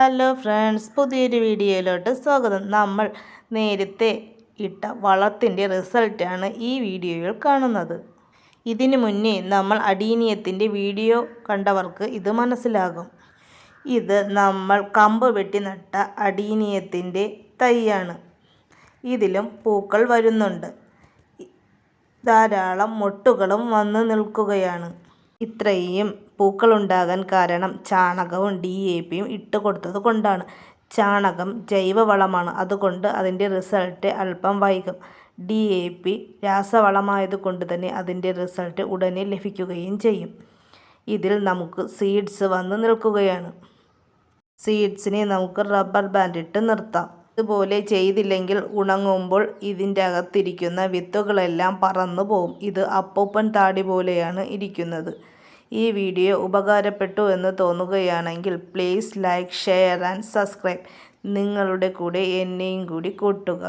Hello friends, പുതിയൊരു വീഡിയോയിലോട്ട് സ്വാഗതം. നമ്മൾ നേരത്തെ ഇട്ട വളത്തിൻ്റെ റിസൾട്ടാണ് ഈ വീഡിയോയിൽ കാണുന്നത്. ഇതിനു മുന്നേ നമ്മൾ അടീനിയത്തിൻ്റെ വീഡിയോ കണ്ടവർക്ക് ഇത് മനസ്സിലാകും. ഇത് നമ്മൾ കമ്പ് വെട്ടി നട്ട അടീനിയത്തിൻ്റെ തൈയാണ്. ഇതിലും പൂക്കൾ വരുന്നുണ്ട്. ധാരാളം മൊട്ടുകളും വന്ന് നിൽക്കുകയാണ്. ഇത്രയും പൂക്കളുണ്ടാകാൻ കാരണം ചാണകവും DAP ഇട്ട് കൊടുത്തത് കൊണ്ടാണ്. ചാണകം ജൈവവളമാണ്, അതുകൊണ്ട് അതിൻ്റെ റിസൾട്ട് അല്പം വൈകും. DAP രാസവളമായതുകൊണ്ട് തന്നെ അതിൻ്റെ റിസൾട്ട് ഉടനെ ലഭിക്കുകയും ചെയ്യും. ഇതിൽ നമുക്ക് സീഡ്സ് വന്ന് നിൽക്കുകയാണ്. സീഡ്സിനെ നമുക്ക് റബ്ബർ ബാൻഡ് ഇട്ട് നിർത്താം. ഇതുപോലെ ചെയ്തില്ലെങ്കിൽ ഉണങ്ങുമ്പോൾ ഇതിൻ്റെ അകത്തിരിക്കുന്ന വിത്തുകളെല്ലാം പറന്നു പോകും. ഇത് അപ്പൂപ്പൻ താടി പോലെയാണ് ഇരിക്കുന്നത്. ഈ വീഡിയോ ഉപകാരപ്പെട്ടു എന്ന് തോന്നുകയാണെങ്കിൽ please like, share and subscribe. നിങ്ങളുടെ കൂടെ എന്നെയും കൂടി കൂട്ടുക.